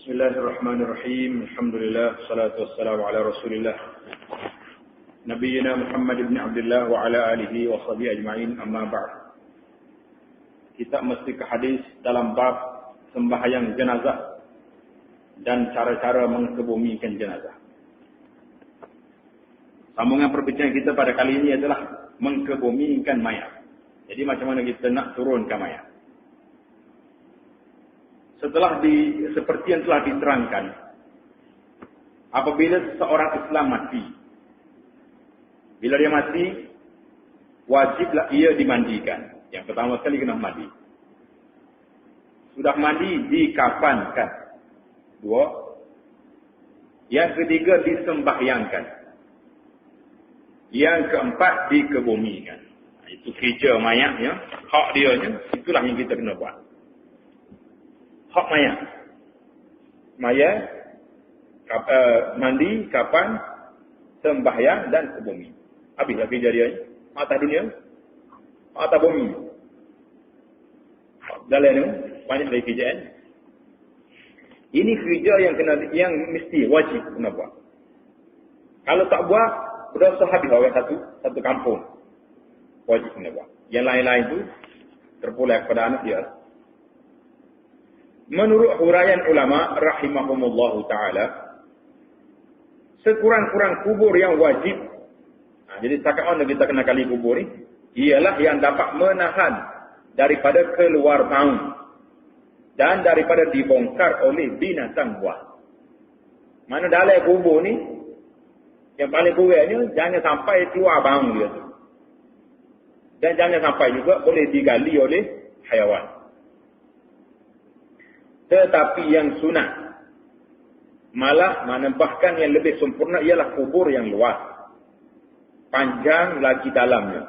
Bismillahirrahmanirrahim. Alhamdulillah, salatu wassalamu ala Rasulillah. Nabiyyina Muhammad ibn Abdullah wa ala alihi wa sahbihi ajma'in. Amma ba'd. Kita mesti ke hadis dalam bab sembahyang jenazah dan cara-cara mengkebumikan jenazah. Sambungan perbincangan kita pada kali ini adalah mengkebumikan mayat. Jadi macam mana kita nak turunkan mayat. Seperti yang telah diterangkan, apabila seorang Islam mati, bila dia mati, wajiblah ia dimandikan. Yang pertama sekali kena mandi. Sudah mandi, dikafankan. 2. Yang ketiga, disembahyangkan. Yang keempat, dikebumikan. Itu kerja mayatnya, hak dia, itulah yang kita kena buat. Hak mayat. Mayat, mandi, kapan, sembahyang dan kebumi. Habislah kerja dia. Atas dunia, atas bumi. Dalam ni, banyak dari kerjaan. Ini kerja yang mesti, wajib kena buat. Kalau tak buat, berdosa habis orang satu kampung. Wajib kena buat. Yang lain-lain tu, terpulang kepada anak dia. Menurut huraian ulama rahimahumullahu ta'ala, sekurang-kurang kubur yang wajib, jadi setakat mana kita kena kali kubur ni, ialah yang dapat menahan daripada keluar maut dan daripada dibongkar oleh binatang buas. Mana dalam kubur ni, yang paling kurangnya jangan sampai keluar bau dia tu. Dan jangan sampai juga boleh digali oleh haiwan. Tetapi yang sunat, malah bahkan yang lebih sempurna ialah kubur yang luas. Panjang lagi dalamnya.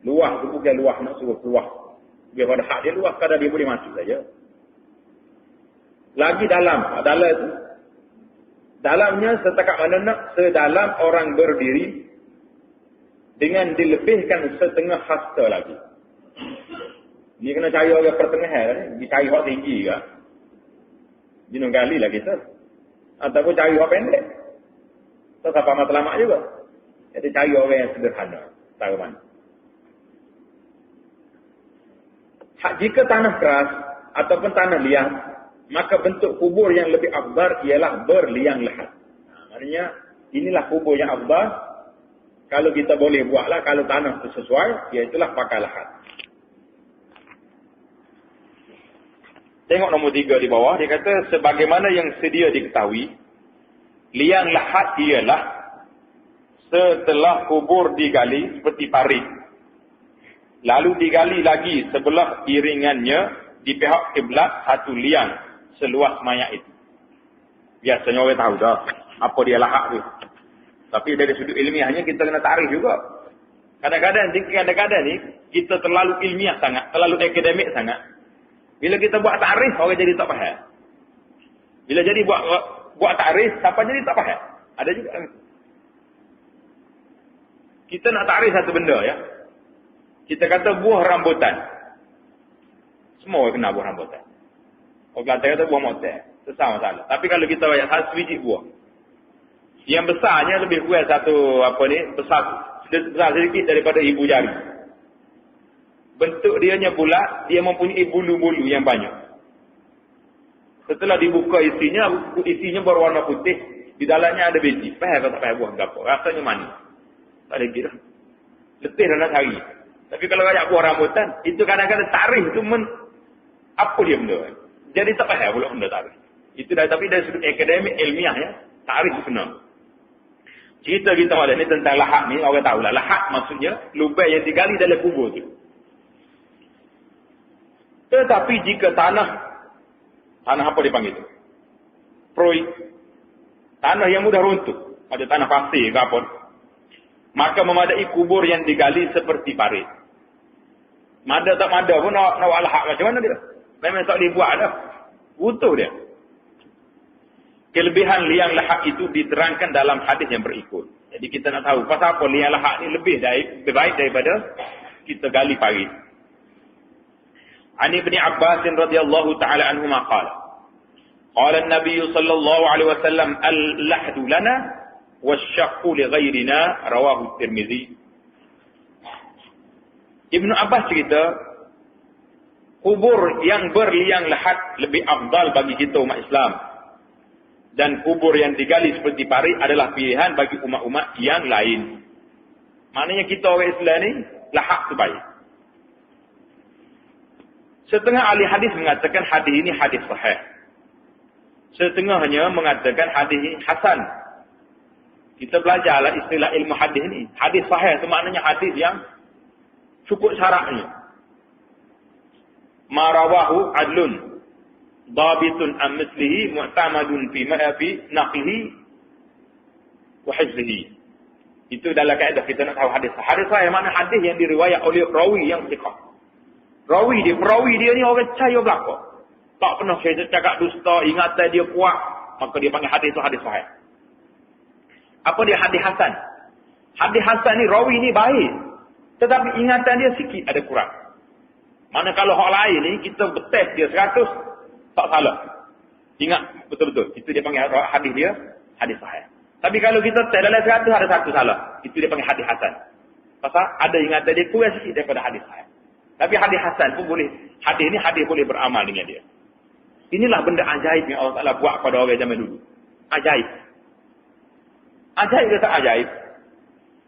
Luas tu bukan luas nak suruh keluar. Dia pada hak dia luas, kadang dia boleh masuk saja. Lagi dalam tu. Dalamnya setakat mana nak, sedalam orang berdiri dengan dilebihkan setengah hasta lagi. Ni kena cari orang pertengahan, dicari orang tinggi ke. Jinung gali lah kita. Ataupun cari orang pendek. So, siapa matlamat juga. Jadi cari orang yang sederhana. Tahu mana. Jika tanah keras ataupun tanah liat, maka bentuk kubur yang lebih afdal ialah berliang lahat. Maknanya, inilah kubur yang afdal. Kalau kita boleh buatlah, kalau tanah itu sesuai, iaitulah pakai lahat. Tengok nombor 3 di bawah, dia kata, sebagaimana yang sedia diketahui, liang lahat ialah setelah kubur digali seperti parit. Lalu digali lagi sebelah iringannya di pihak kiblat satu liang seluas mayat itu. Biasanya orang tahu dah apa dia lahat tu. Tapi dari sudut ilmiahnya kita kena tarik juga. Kadang-kadang ni kita terlalu ilmiah sangat, terlalu akademik sangat. Bila kita buat takrif, orang jadi tak faham. Bila jadi buat takrif, siapa jadi tak faham. Ada juga. Kita nak takrif satu benda ya. Kita kata buah rambutan. Semua orang kenal buah rambutan. Orang Kelantan kata buah motel. Sesama masalah. Tapi kalau kita banyak satu biji buah. Yang besarnya lebih kurang besar sedikit daripada ibu jari. Bentuk dianya bulat, dia mempunyai bulu-bulu yang banyak. Setelah dibuka isinya berwarna putih, di dalamnya ada biji. Faham atau tak faham buah apa? Rasanya manis. Tak ada kira. Letih dah nak cari. Tapi kalau banyak buah rambutan, itu kadang-kadang tarikh itu apa dia benda? Jadi tak faham pula benda tarikh. Itu dah, tapi dari sudut akademik ilmiah ya, tarikh benar. Cerita kita malam ni tentang lahat ni, orang tahu lah. Lahat maksudnya lubang yang digali dalam kubur tu. Tetapi jika tanah apa dipanggil itu? Proid. Tanah yang mudah runtuh. Ada tanah pasir ke apa. Maka memadai kubur yang digali seperti parit. Mada tak mada pun nak lahat macam mana dia? Memang tak dibuat dah. Runtuh dia. Kelebihan liang lahat itu diterangkan dalam hadis yang berikut. Jadi kita nak tahu pasal apa liang lahat ni lebih baik daripada kita gali parit. An Ibn Abbas radhiyallahu taala anhuma qala Qala an-nabiy sallallahu alaihi wasallam al-lahdu lana wasyaqqu li ghairina, rawahu Tirmizi. Ibnu Abbas cerita, kubur yang berliang lahat lebih afdal bagi kita umat Islam. Dan kubur yang digali seperti parit adalah pilihan bagi umat-umat yang lain. Maknanya kita orang Islam ni lahat terbaik. Setengah ahli hadis mengatakan hadis ini hadis sahih. Setengahnya mengatakan hadis ini hasan. Kita belajarlah istilah ilmu hadis ni. Hadis sahih itu maknanya hadis yang cukup syaratnya. Ma rawahu adlun dhabitun am mislihi mu'tamadun fi naqlihi wa hifzihi. Itu dalam kaedah kita nak tahu hadis. Hadis sahih makna hadis yang diriwayat oleh rawi yang thiqah. Perawi dia ni orang percaya belaka. Tak pernah saya cakap dusta, ingatan dia kuat, maka dia panggil hadis itu hadis sahih. Apa dia hadis hasan? Hadis hasan ni rawi ni baik, tetapi ingatan dia sikit ada kurang. Mana kalau orang lain ni kita betes dia 100 tak salah. Ingat betul-betul. Itu dia panggil hadis dia hadis sahih. Tapi kalau kita tes dalam 100 ada satu salah, itu dia panggil hadis hasan. Pasal ada ingatan dia kurang sikit daripada hadis sahih. Tapi hadis hasan pun boleh, hadis ni hadis boleh beramal dengan dia. Inilah benda ajaib yang Allah Ta'ala buat pada orang zaman dulu. Ajaib. Ajaib ke tak ajaib?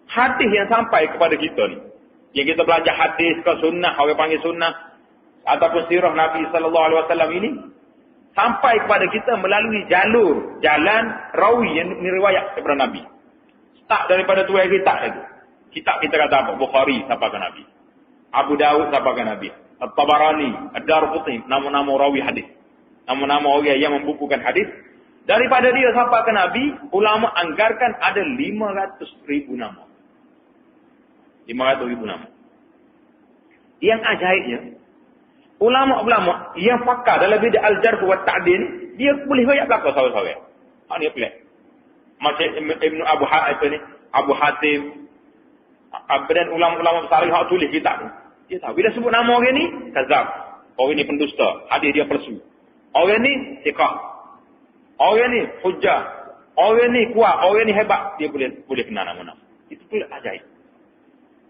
Hadis yang sampai kepada kita ni, yang kita belajar hadis ke sunnah, orang panggil sunnah, ataupun sirah Nabi SAW ini, sampai kepada kita melalui jalan rawi yang riwayat daripada Nabi. Tak daripada tuai kitab lagi. Kitab kita kata apa? Bukhari sampaikan Nabi. Abu Dawud sampaikan Nabi. At-Tabarani, Ad-Darqutni, nama-nama rawi hadis. Nama-nama orang yang membukukan hadis. Daripada dia sampai ke Nabi, ulama anggarkan ada 500,000 nama. 500,000 nama. Yang ajaibnya, ulama-ulama yang pakar dalam bidang al-jarh wa ta'dil, dia boleh banyak belakang sahabat-sahabat. Hak ni pelik. Macam Ibnu Abu Hatim, dan ulama-ulama besar yang tulis kitab ni. Dia tahu bila sebut nama orang ni, kazab. Orang ni pendusta, hadis dia palsu. Orang ni thiqah. Orang ni hujjah. Orang ni kuat, orang ni hebat, dia boleh kenal nama-nama. Itu pula ajaib.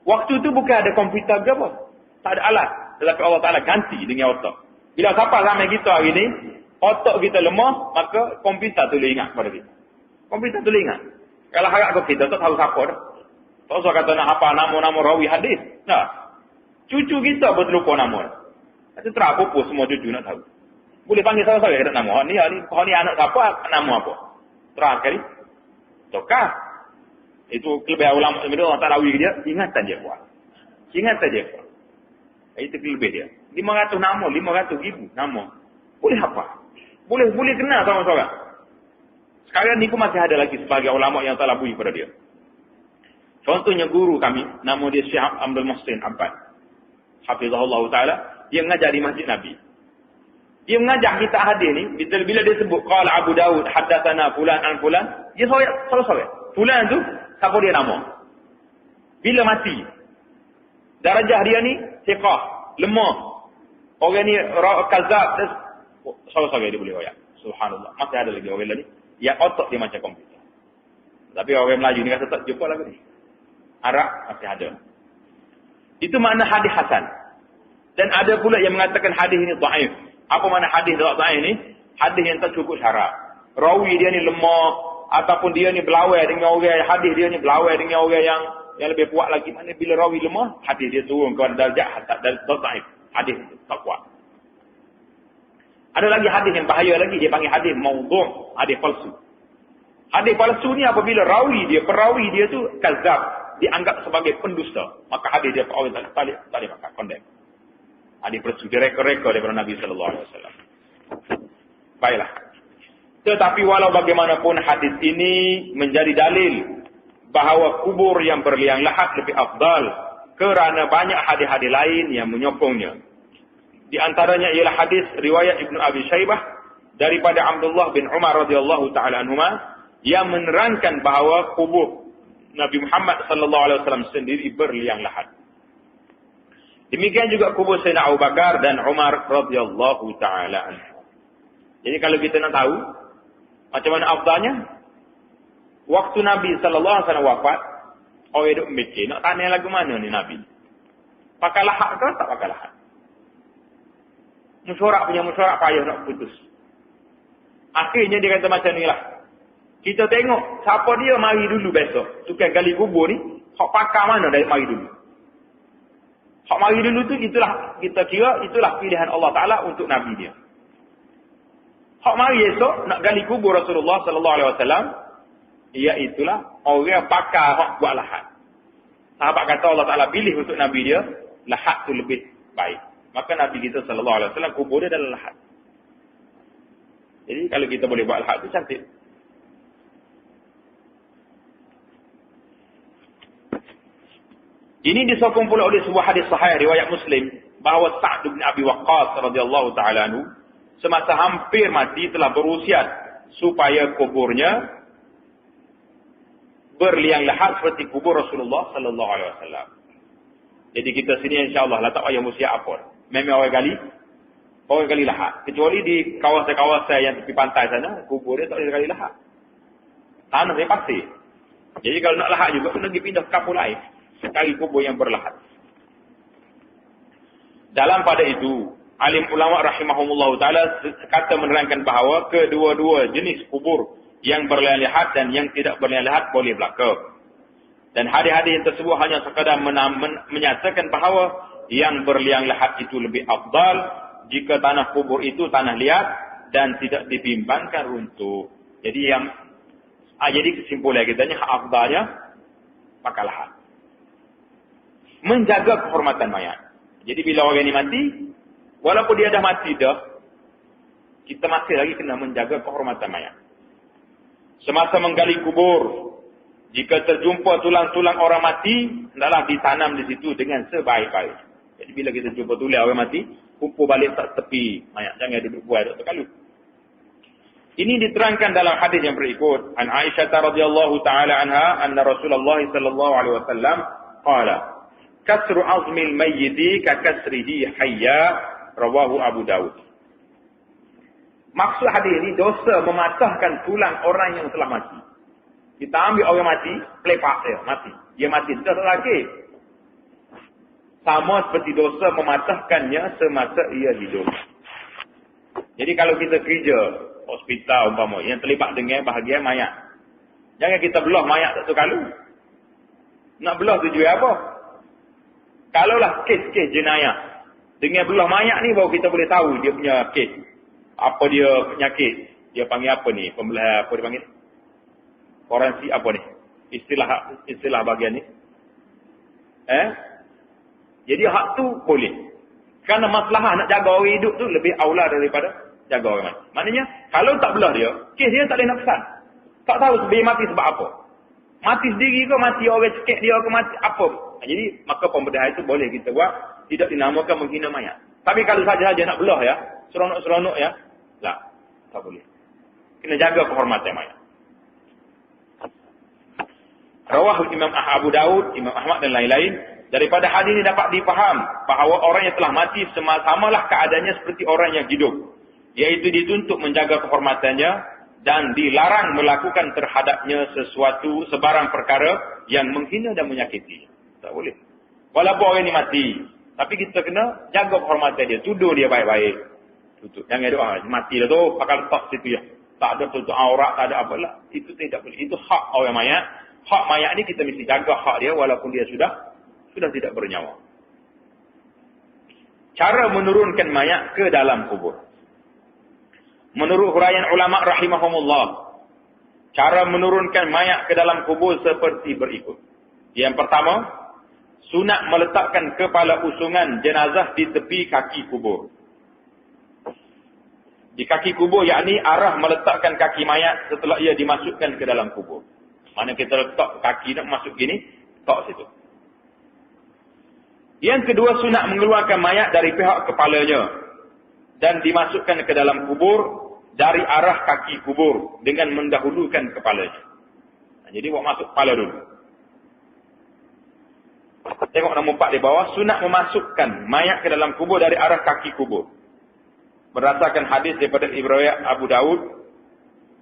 Waktu tu bukan ada komputer ke apa? Tak ada alat. Tetapi Allah Ta'ala ganti dengan otak. Bila siapa ramai kita hari ni, otak kita lemah, maka komputer tu boleh ingat kepada kita. Komputer tu boleh ingat. Kalau harap ke kita, tak tahu siapa dah. Tak usah kata nak apa nama-nama rawi hadis. Nah, cucu kita pun terlupa nama. Itu terapu semua cucu nak tahu. Boleh panggil sama-sama kata nama. Ni anak siapa, nama apa. Terang sekali. Tokah. Itu kelebihan ulama Allah Ta'ala dia, ingatan dia kuat. Ingatan dia kuat. Itu kelebihan dia. 500 nama, 500,000 nama. Boleh apa? Boleh kenal sama-sama. Sekarang ni pun masih ada lagi sebagai ulama yang telah bui pada dia. Contohnya guru kami, nama dia Syekh Abdul Muhsin Abbad. Hafizahullah Ta'ala. Dia mengajar di Masjid Nabi. Dia mengajar kita hadis ni, bila dia sebut, qala Abu Dawud, haddatsana fulan an fulan, dia sawat. Fulan tu, siapa dia nama? Bila mati, darajah dia ni, thiqah, lemah. Orang ni, kazab, sawat dia boleh royak. Subhanallah. Masih ada lagi orang lain ni, yang otak dia macam komputer. Tapi orang Melayu ni kata tak jumpa lagi ni. Arab masih ada. Itu makna hadis hasan. Dan ada pula yang mengatakan hadis ini dhaif. Apa makna hadis dhaif ni? Hadis yang tak cukup syarat. Rawi dia ni lemah ataupun dia ni berlawan dengan orang, hadis dia ni berlawan dengan orang yang lebih kuat lagi. Mana bila rawi lemah, hadis dia turun ke darjah hasan dan dhaif. Hadis tak kuat. Ada lagi hadis yang bahaya lagi, dia panggil hadis maudhu', hadis palsu. Hadis palsu ni apabila perawi dia tu kazab, dianggap sebagai pendusta, maka hadis dia orang tak boleh pakai kondem. Hadis palsu direka-reka daripada Nabi sallallahu alaihi wasallam. Baiklah. Tetapi walau bagaimanapun hadis ini menjadi dalil bahawa kubur yang berliang lahat lebih afdal kerana banyak hadis-hadis lain yang menyokongnya. Di antaranya ialah hadis riwayat Ibnu Abi Syaibah daripada Abdullah bin Umar radhiyallahu taala anhuma yang menerangkan bahawa kubur Nabi Muhammad sallallahu alaihi wasallam sendiri berliang lahat. Demikian juga kubur Sayyidina Abu Bakar dan Umar radhiyallahu taala anhu. Jadi kalau kita nak tahu macam mana afdalnya, waktu Nabi sallallahu alaihi wasallam wafat, orang hidup mikir nak tanya lagu mana ni Nabi. Pakai lahat ke tak pakai lahat? Musyarak payah nak putus. Akhirnya dia kata macam ni lah. Kita tengok siapa dia mari dulu besok. Tukang gali kubur ni, hak pakar mana dari mari dulu. Hak mari dulu tu itulah kita kira itulah pilihan Allah Taala untuk Nabi dia. Hak mari esok nak gali kubur Rasulullah sallallahu alaihi wasallam, iaitulah orang pakar hak buat lahat. Sahabat kata Allah Taala pilih untuk Nabi dia lahat tu lebih baik. Maka Nabi kita sallallahu alaihi wasallam kubur dia dalam lahat. Jadi kalau kita boleh buat lahat tu cantik. Ini disokong pula oleh sebuah hadis sahih riwayat Muslim bahawa Sa'd bin Abi Waqqas radhiyallahu taala anhu semasa hampir mati telah berwasiat supaya kuburnya berliang lahat seperti kubur Rasulullah sallallahu alaihi wasallam. Jadi kita sini insya-Allah lah tak payah wasiat apa. Memang orang gali lahat. Kecuali di kawasan-kawasan yang tepi pantai sana, kubur dia tak boleh gali lahat. Tanah dia pasir. Jadi kalau nak lahat juga kena pergi pindah ke kampung lain. Cari kubur yang berlahat. Dalam pada itu, alim ulama rahimahumullah ta'ala kata menerangkan bahawa kedua-dua jenis kubur yang berliang lahat dan yang tidak berliang lahat boleh berlaku. Dan hadis-hadis yang tersebut hanya sekadar menyatakan bahawa yang berliang lahat itu lebih afdal jika tanah kubur itu tanah liat dan tidak dibimbangkan runtuh. Jadi jadi kesimpulan kitanya hak afdalnya pakai lahat. Menjaga kehormatan mayat. Jadi bila orang ini mati, walaupun dia dah mati dah, kita masih lagi kena menjaga kehormatan mayat. Semasa menggali kubur, jika terjumpa tulang-tulang orang mati, hendaklah ditanam di situ dengan sebaik-baik. Jadi bila kita jumpa tulang orang mati, kumpul balik tak tepi mayat. Jangan duduk buai Dr. Kalu. Ini diterangkan dalam hadis yang berikut. An Aisyah radhiyallahu taala anha anna Rasulullah sallallahu alaihi wasallam qala kasru azmil mayyiti ka kasrihi hayya, rawahu Abu Dawud. Maksud hadis ini dosa mematahkan tulang orang yang telah mati. Kita ambil orang mati, pelepak dia mati. Dia mati dah lagi. Sama seperti dosa mematahkannya semasa ia hidup. Jadi kalau kita kerja hospital umpama yang terlibat dengan bahagian mayat, jangan kita belah mayat satu kali. Nak belah tujuan apa? Kalaulah kes-kes jenayah, dengan belah mayat ni baru kita boleh tahu dia punya kes. Apa dia penyakit. Dia panggil apa ni? Pembelah apa dia panggil? Forensik apa ni? Istilah bahagian ni. Jadi hak tu boleh. Kerana masalah nak jaga orang hidup tu lebih aula daripada jaga orang mati. Maknanya, kalau tak belah dia, kes dia tak boleh nak pesan. Tak tahu dia mati sebab apa. Mati sendiri ke, mati orang cekik dia ke, mati apa. Jadi, maka pembedahan itu boleh kita buat. Tidak dinamakan menghina mayat. Tapi kalau saja nak belah ya, seronok-seronok ya, tak boleh. Kena jaga kehormatan mayat. Rawah Imam Abu Daud, Imam Ahmad dan lain-lain. Daripada hadis ini dapat difaham bahawa orang yang telah mati samalah keadaannya seperti orang yang hidup. Iaitu dituntut menjaga kehormatannya dan dilarang melakukan terhadapnya sesuatu sebarang perkara yang menghina dan menyakiti. Tak boleh. Walaupun orang ini mati, tapi kita kena jaga kehormatan dia, tuduh dia baik-baik. Tutup. Jangan doa mati dah tu pakai letak situ ya. Tak ada tutup aurat, tak ada apalah. Itu tidak boleh. Itu hak orang mayat. Hak mayat ni kita mesti jaga hak dia walaupun dia sudah tidak bernyawa. Cara menurunkan mayat ke dalam kubur. Menurut huraian ulama rahimahumullah, cara menurunkan mayat ke dalam kubur seperti berikut. Yang pertama, sunat meletakkan kepala usungan jenazah di tepi kaki kubur. Di kaki kubur, yakni arah meletakkan kaki mayat setelah ia dimasukkan ke dalam kubur. Mana kita letak kaki nak masuk gini, letak situ. Yang kedua, sunat mengeluarkan mayat dari pihak kepalanya dan dimasukkan ke dalam kubur dari arah kaki kubur dengan mendahulukan kepalanya. Jadi buat masuk kepala dulu. Tengok nombor 4 di bawah, sunat memasukkan mayat ke dalam kubur dari arah kaki kubur berdasarkan hadis daripada riwayat Abu Daud,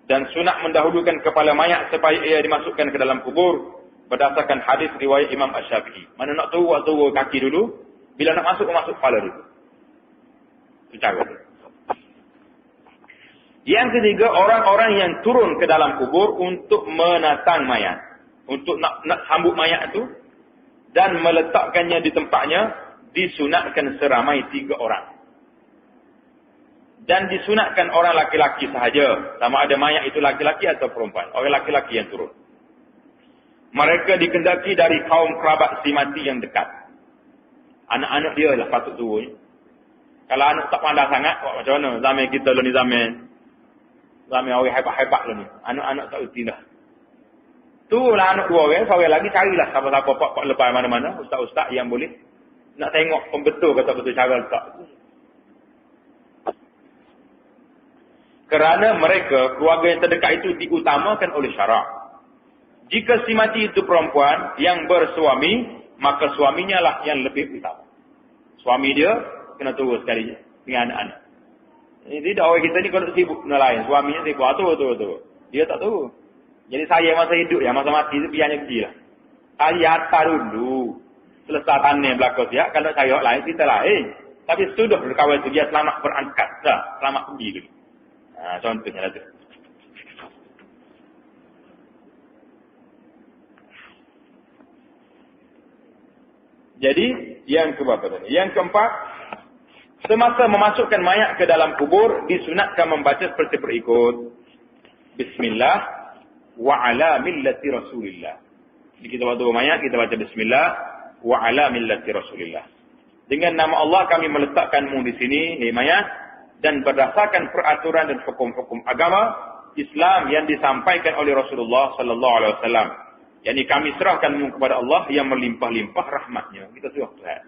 dan sunat mendahulukan kepala mayat supaya ia dimasukkan ke dalam kubur berdasarkan hadis riwayat Imam Asy-Syafi'i. Mana nak turun kaki dulu, bila nak masuk kepala dulu. Itu cara. Yang ketiga, orang-orang yang turun ke dalam kubur untuk menatang mayat, untuk nak sambut mayat itu dan meletakkannya di tempatnya, disunatkan seramai 3 orang. Dan disunatkan orang laki-laki sahaja, sama ada mayat itu laki-laki atau perempuan. Orang laki-laki yang turun. Mereka dikendaki dari kaum kerabat si mati yang dekat. Anak-anak dia lah patut turun. Kalau anak tak pandai sangat, macam mana? Zaman kita lah ni zaman orang hebat-hebat lah ni. Anak-anak tak erti dah. Tu lah anak 2 orang, seorang lagi carilah siapa-siapa pak lepas mana-mana, ustaz-ustaz yang boleh nak tengok pembetul kata betul cara letak. Kerana mereka, keluarga yang terdekat itu diutamakan oleh syarak. Jika si mati itu perempuan yang bersuami, maka suaminya lah yang lebih utama. Suami dia kena turun sekali dengan anak-anak. Jadi orang kita ni kalau sibuk benda lain, suaminya sibuk, turun. Dia tak turun. Jadi saya masa hidup ya, masa mati itu biarnya kecil lah. Saya hantar dulu. Selesai tanah belakang siap, kalau saya lain, kita lain. Tapi sudah berkawan itu, dia selamat berangkat. Dah, selamat pergi dulu. Contohnya lah tu. Jadi, yang keberapa tadi? Yang keempat, semasa memasukkan mayat ke dalam kubur, disunatkan membaca seperti berikut. Bismillah wa ala millati Rasulillah. Jadi kita waktu mayat, kita baca Bismillah wa ala millati Rasulillah. Dengan nama Allah kami meletakkanmu di sini, mayat, dan berdasarkan peraturan dan hukum-hukum agama Islam yang disampaikan oleh Rasulullah sallallahu alaihi wasallam. Yani kami serahkanmu kepada Allah yang melimpah-limpah rahmatnya. Kita suruh Tuhan.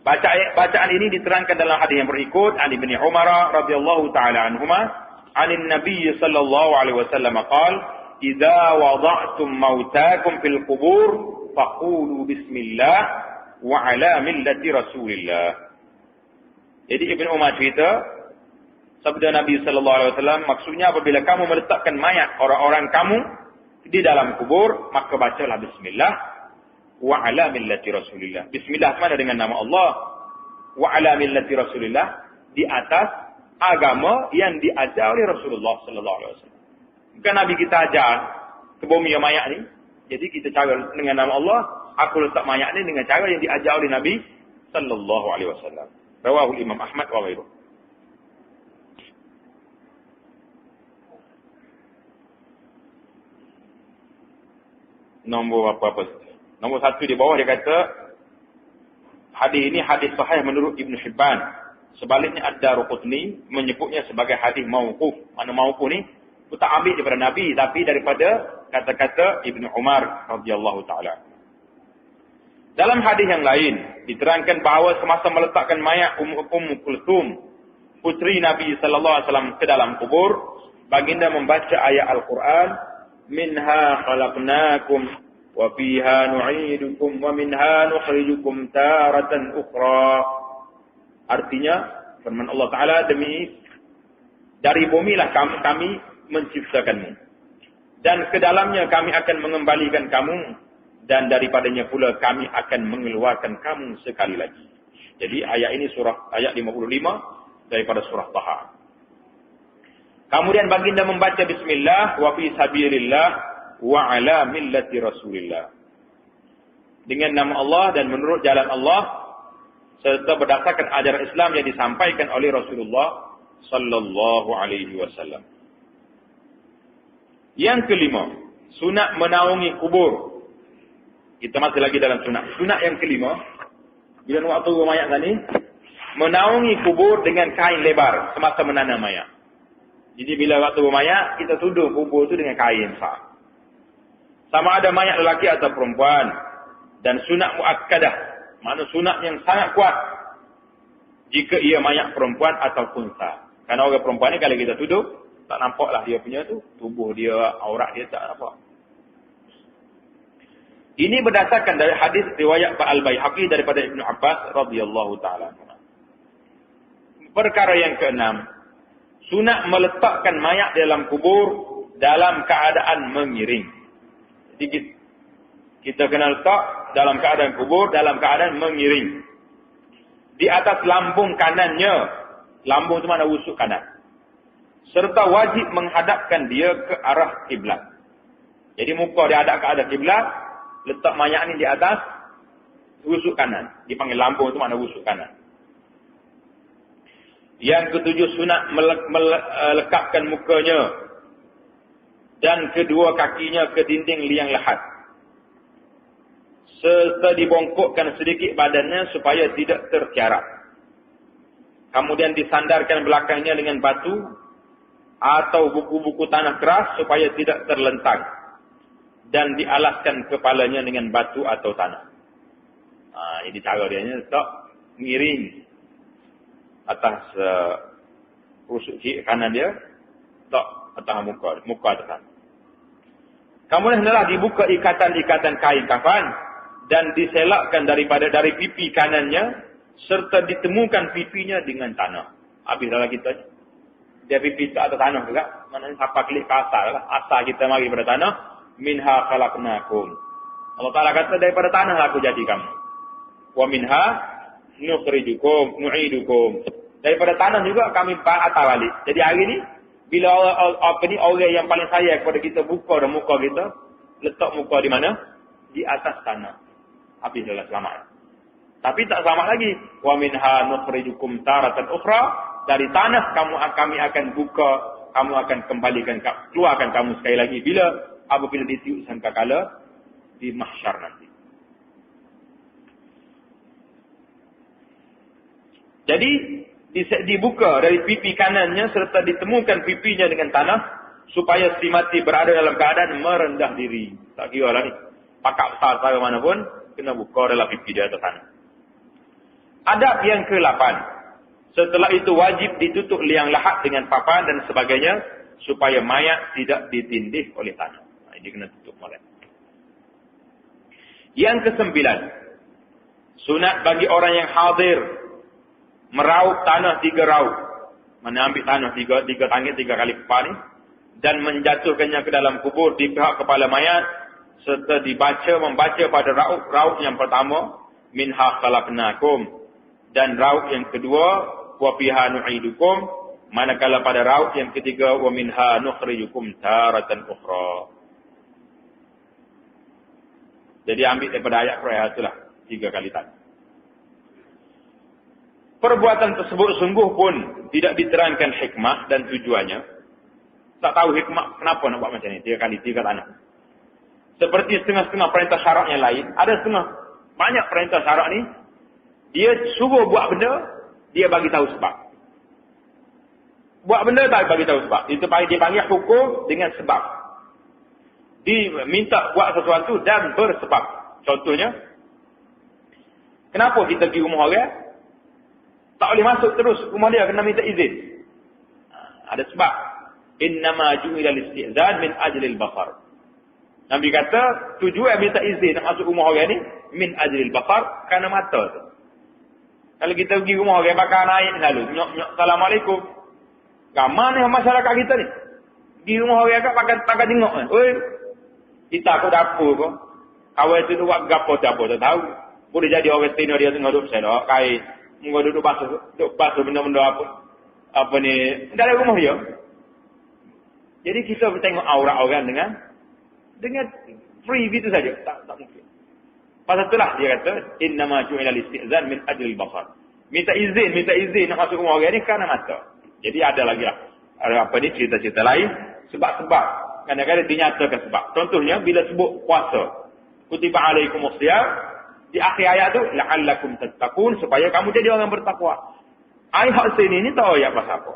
Bacaan ini diterangkan dalam hadis yang berikut, an Ibnu Umar radhiyallahu taala anhuma, anin Nabi sallallahu alaihi wasallam qala, "Idza wada'tum mautakum fil qubur faqulu bismillah wa ala millati Rasulillah." Jadi Ibn Umar cerita, sabda Nabi sallallahu alaihi wasallam, maksudnya apabila kamu meletakkan mayat orang-orang kamu di dalam kubur, maka bacalah bismillah wa ala millati Rasulillah. Bismillah mana dengan nama Allah, wa ala millati Rasulillah di atas agama yang diajar oleh Rasulullah sallallahu alaihi wasallam. Bukan Nabi kita ajar ke bumi yang mayat ni. Jadi kita cara dengan nama Allah, aku letak mayat ni dengan cara yang diajar oleh Nabi sallallahu alaihi wasallam. Rawahu Imam Ahmad wa ghairuh. Nombor apa-apa. Nombor 1 di bawah dia kata, hadis ini hadis sahih menurut Ibn Hibban. Sebaliknya Ad-Darqutni menyebutnya sebagai hadis mauquf. Mana mauquf ni? Itu tak ambil daripada Nabi, tapi daripada kata-kata Ibn Umar radhiyallahu ta'ala. Dalam hadis yang lain, diterangkan bahawa semasa meletakkan mayat Ummu Kulthum, putri Nabi sallallahu alaihi wasallam ke dalam kubur, baginda membaca ayat Al-Quran, "Minha khalaqnakum wa fiha nu'idukum wa minha nukhrijukum taratan ukhra." Artinya, firman Allah Ta'ala, dari bumilah kami menciptakanmu. Dan ke dalamnya kami akan mengembalikan kamu. Dan daripadanya pula kami akan mengeluarkan kamu sekali lagi. Jadi ayat ini ayat 55 daripada surah Taha. Kemudian baginda membaca bismillah wa fi sabilillah wa ala millati Rasulillah. Dengan nama Allah dan menurut jalan Allah serta berdasarkan ajaran Islam yang disampaikan oleh Rasulullah sallallahu alaihi wasallam. Yang kelima, sunat menaungi kubur. Kita masih lagi dalam sunat. Sunat yang kelima, bila waktu mayat tadi, menaungi kubur dengan kain lebar semasa menanam mayat. Jadi bila waktu mayat, kita tuduh kubur itu dengan kain besar. Sama ada mayat lelaki atau perempuan. Dan sunat muakkadah, makna sunat yang sangat kuat jika ia mayat perempuan atau unsa. Karena orang perempuan ni kalau kita tuduh, tak nampaklah dia punya tu, tubuh dia, aurat dia tak nampak. Ini berdasarkan dari hadis riwayat Al-Baihaqi daripada Ibnu Abbas radhiyallahu taala. Perkara yang keenam, sunat meletakkan mayat dalam kubur dalam keadaan mengiring. Jadi kita kena letak dalam keadaan kubur, dalam keadaan mengiring. Di atas lambung kanannya, lambung itu mana wusuk kanan. Serta wajib menghadapkan dia ke arah kiblat. Jadi muka dia hadap ke arah kiblat, letak mayat ni di atas wusuk kanan. Dipanggil lambung itu mana wusuk kanan. Yang ketujuh, sunat melekatkan mukanya dan kedua kakinya ke dinding liang lahat. Serta dibongkokkan sedikit badannya supaya tidak terkiarat. Kemudian disandarkan belakangnya dengan batu atau buku-buku tanah keras supaya tidak terlentang. Dan dialaskan kepalanya dengan batu atau tanah. Jadi cara dia ni letak miring atas rusuk kiri kanan dia, letak atas muka atas. Kemudian hendaklah dibuka ikatan-ikatan kain kafan dan diselakkan dari pipi kanannya serta ditemukan pipinya dengan tanah. Habis dalam kita dia pipi tak atas tanah juga. Maknanya siapa klik ke asal lah. Asal kita mari pada tanah. Minha khalaqnakum. Allah Ta'ala kata daripada tanah aku jadi kamu. Wa minha nu'idukum. Daripada tanah juga kami atal balik. Jadi hari ni bila orang yang paling sayang kepada kita buka dan muka kita, letak muka di mana? Di atas tanah. Habis dah selamat. Tapi tak selamat lagi. Wa minha nukhrijukum taratan ukhra. Dari tanah kami akan buka, kamu akan kembalikan, keluarkan kamu sekali lagi bila apabila ditiup sangkakala di mahsyar nanti. Jadi dibuka dari pipi kanannya serta ditemukan pipinya dengan tanah supaya si mati berada dalam keadaan merendah diri. Tak kira lah ni. Pakak besar saya mana pun kena buka dalam pipi dia atas tanah. Adab yang ke-8. Setelah itu wajib ditutup liang lahat dengan papan dan sebagainya supaya mayat tidak ditindih oleh tanah. Ini kena tutup molek. Yang ke-9. Sunat bagi orang yang hadir meraup tanah 3 raup. Mana ambil tanah 3 tangit 3 kali kepala ni dan menjatuhkannya ke dalam kubur di pihak kepala mayat serta membaca pada raup yang pertama minha khalaqnakum dan raup yang kedua wa fiha nu'idukum, manakala pada raup yang ketiga wa minha nukhrijukum taratan ukhra. Jadi ambil daripada ayat Quran itulah 3 kali tadi. Perbuatan tersebut sungguh pun tidak diterangkan hikmah dan tujuannya. Tak tahu hikmah kenapa nak buat macam ni 3 kali 3 tanah. Seperti setengah-setengah perintah syarak yang lain, ada setengah banyak perintah syarak ni dia suruh buat benda, dia bagi tahu sebab. Buat benda tak bagi tahu sebab. Itu dipanggil hukum dengan sebab. Diminta buat sesuatu dan bersebab. Contohnya, kenapa kita pergi rumah orang? Tak boleh masuk terus rumah dia, kena minta izin. Ada sebab. Innama ju'ila al-istizan min ajlil basar. Nabi kata, tujuan minta izin nak masuk rumah orang ni min ajlil basar kerana mata tu. Kalau kita pergi rumah orang bakal naik lalu, nyok assalamualaikum. Ramai ni masyarakat kita ni. Di rumah orang agak pakai tengok kan. Oi, kita aku dapur ko. Kawan tu buat gapo tak tahu. Boleh jadi orang senior dia tengah duduk selok kain. Mungkin duduk basuh benda-benda apa ni dalam rumah dia. Jadi kita tengok aurat orang dengan free gitu saja. Tak mungkin. Pasal itulah dia kata innama ju'ila al-istizan min ajli al-basar. Minta izin nak masuk rumah orang ni kerana mata. Jadi ada lagi lah. Ada apa ni cerita-cerita lain sebab-sebab. Kadang-kadang dinyatakan sebab. Contohnya bila sebut puasa. Kutiba alaikumusiyam di akhir ayat tu la'allakum tattaqun supaya kamu jadi orang bertakwa. Ayat sini ni tahu ayat pasal apa.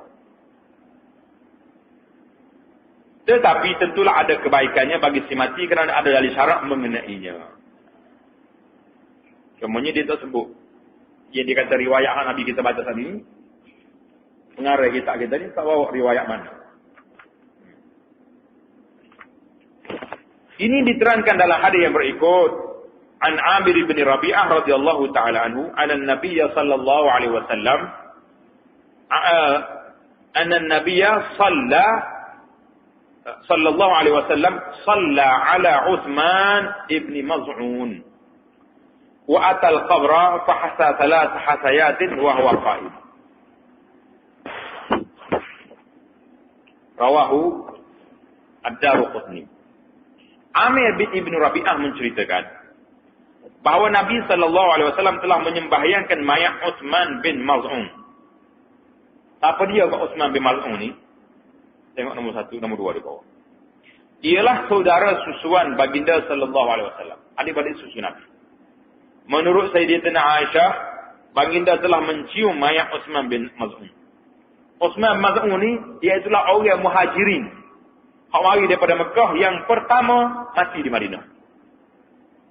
Tetapi tentulah ada kebaikannya bagi si mati kerana ada dalil syarak mengenainya. Semuanya dia tak sebut. Dia kata riwayat Nabi kita baca tadi ni. Pengarah kita ni tak bawa riwayat mana. Ini diterangkan dalam hadis yang berikut. An Amir bin Rabi'ah radhiyallahu ta'ala anhu. An Nabi sallallahu alaihi wasallam. anna an-nabiyya sallallahu alaihi wasallam shalla ala Uthman ibn Maz'un wa atal qabra fa hasa thalath hasayatin wa huwa qa'id. Rawahu Ad-Daruqutni. Amir bin Ibn Rabi'ah menceritakan bahawa Nabi sallallahu alaihi wasallam telah menyembahyangkan mayat Uthman bin Maz'un. Apa dia Uthman bin Maz'un ni? Tengok nombor 1, nombor 2 di bawah. Ialah saudara susuan baginda sallallahu alaihi wasallam, adik-adik susu Nabi. Menurut Sayyidatina Aisyah, baginda telah mencium mayat Uthman bin Maz'un. Uthman bin Maz'un ni iaitulah orang Muhajirin. Hak mari daripada Mekah yang pertama mati di Madinah.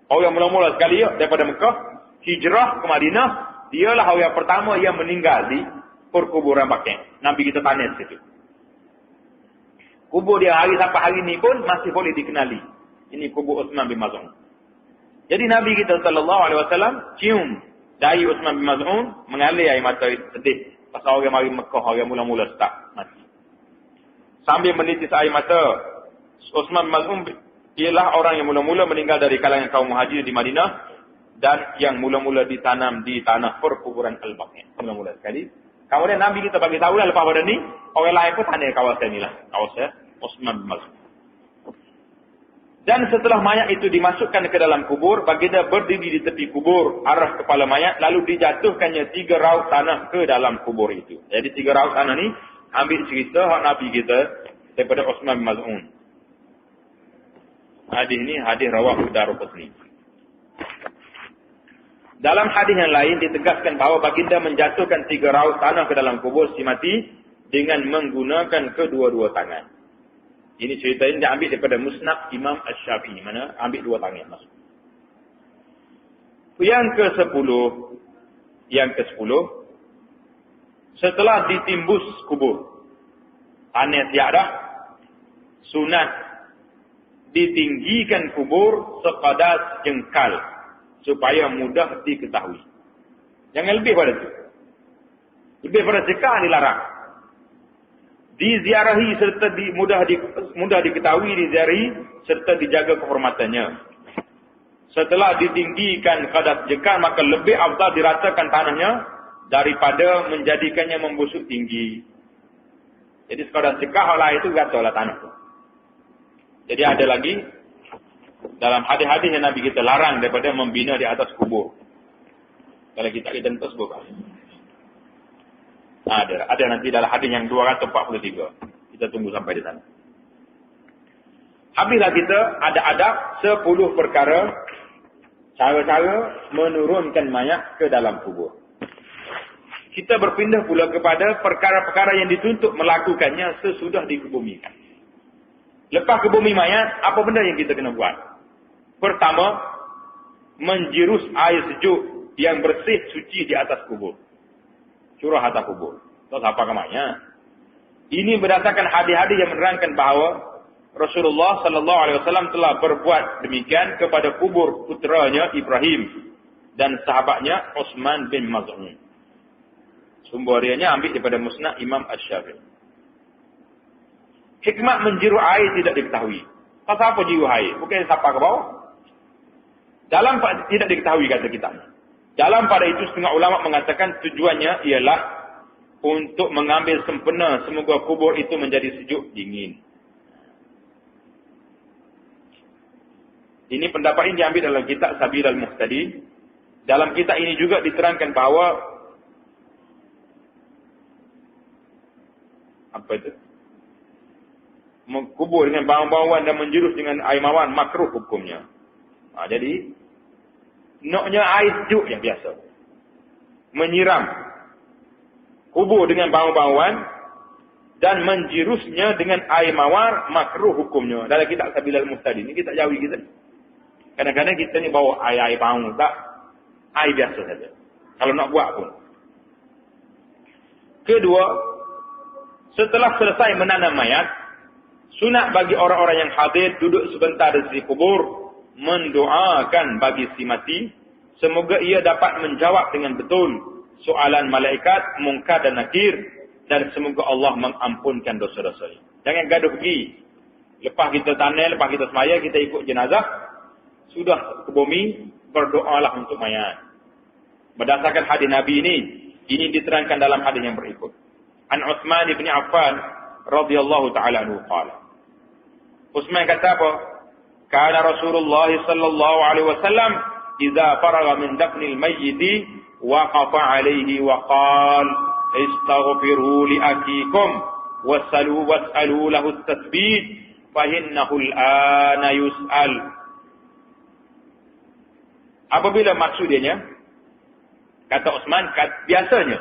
Orang mula-mula sekali daripada Mekah hijrah ke Madinah, dialah orang pertama yang meninggal di perkuburan Baqi'. Nabi kita tanya situ. Kubur dia hari sampai hari ni pun masih boleh dikenali. Ini kubur Uthman bin Maz'un. Jadi Nabi kita sallallahu alaihi wasallam cium dahi Uthman bin Maz'un, mengalir air mata sedih pasal orang mari Mekah, orang mula-mula start mati. Sambil menitis air mata, Uthman bin Maz'un ialah orang yang mula-mula meninggal dari kalangan kaum Muhajir di Madinah dan yang mula-mula ditanam di tanah perkuburan Al-Baqi'. Mula-mula sekali. Kemudian Nabi kita bagi tahu lah lepas pada ni, orang lain pun tanya kawasan inilah, kawasan Uthman bin Maz'un. Dan setelah mayat itu dimasukkan ke dalam kubur, baginda berdiri di tepi kubur, arah kepala mayat, lalu dijatuhkannya 3 raut tanah ke dalam kubur itu. Jadi 3 raut tanah ni, ambil cerita hak Nabi kita daripada Uthman bin Maz'un. Hadis ni hadis rawahu Daruqutni. Dalam hadis yang lain ditegaskan bahawa baginda menjatuhkan 3 raut tanah ke dalam kubur si mati dengan menggunakan kedua-dua tangan. Ini cerita ini diambil daripada Musnad Imam Asy-Syafi'i, mana ambil 2 tangan masuk. Yang ke-10 setelah ditimbus kubur, tanah siap dah, sunat ditinggikan kubur sekadar jengkal supaya mudah diketahui. Jangan lebih pada itu. Lebih pada jengkal dilarang. Diziarahi serta mudah diketahui, diziarahi serta dijaga kehormatannya. Setelah ditinggikan kadar jengkal, maka lebih afdal diratakan tanahnya daripada menjadikannya membusuk tinggi. Jadi sekadar jengkal lah itu ratalah tanah itu. Jadi ada lagi dalam hadis-hadis yang Nabi kita larang daripada membina di atas kubur. Kalau kita lihat tersebut. Ada nanti dalam hadis yang 243. Kita tunggu sampai di sana. Habislah kita ada adab 10 perkara cara-cara menurunkan mayat ke dalam kubur. Kita berpindah pula kepada perkara-perkara yang dituntut melakukannya sesudah dikebumikan. Lepas kebumi mayat, apa benda yang kita kena buat? Pertama, menjirus air sejuk yang bersih suci di atas kubur. Curah atas kubur. Terus apa mayat? Ini berdasarkan hadis-hadis yang menerangkan bahawa Rasulullah sallallahu alaihi wasallam telah berbuat demikian kepada kubur puteranya Ibrahim dan sahabatnya Uthman bin Maz'un. Sumber riwayatnya ambil daripada Musnad Imam Asy-Syafi'i. Hikmat menjiru air tidak diketahui. Pasal apa jiru air? Bukan siapa ke bawah. Dalam tidak diketahui kata kita. Dalam pada itu setengah ulama mengatakan tujuannya ialah untuk mengambil sempena semoga kubur itu menjadi sejuk dingin. Ini pendapat ini diambil dalam kitab Sabil al-Muhtadi. Dalam kitab ini juga diterangkan bahawa apa itu? Mengkubur dengan bawang-bawangan dan menjurus dengan air mawar makruh hukumnya. Jadi naknya air sejuk yang biasa. Menyiram kubur dengan bawang-bawangan dan menjurusnya dengan air mawar makruh hukumnya. Dalam kitab Sabil al-Muhtadi ni kita jauhi kita. Kadang-kadang kita ni bawa air bawang tak, air biasa saja. Kalau nak buat pun. Kedua, setelah selesai menanam mayat, sunat bagi orang-orang yang hadir duduk sebentar di sisi kubur, mendoakan bagi si mati, semoga ia dapat menjawab dengan betul soalan malaikat Munkar dan Nakir dan semoga Allah mengampunkan dosa-dosanya. Jangan gaduh pergi. Lepas kita tanam, lepas kita semaya, kita ikut jenazah, sudah ke bumi, berdoalah untuk mayat. Berdasarkan hadis Nabi ini diterangkan dalam hadis yang berikut. An Uthman bin Affan radhiyallahu taala anhu qala. Uthman kata apa? Kana Rasulullah sallallahu alaihi wasallam idza faragha min dafnil mayyit waqafa alaihi wa qala istaghfiru li akikum was'alu lahu at-tathbit fa innahu al-ana yus'al. Apabila maksudnya, kata Uthman, biasanya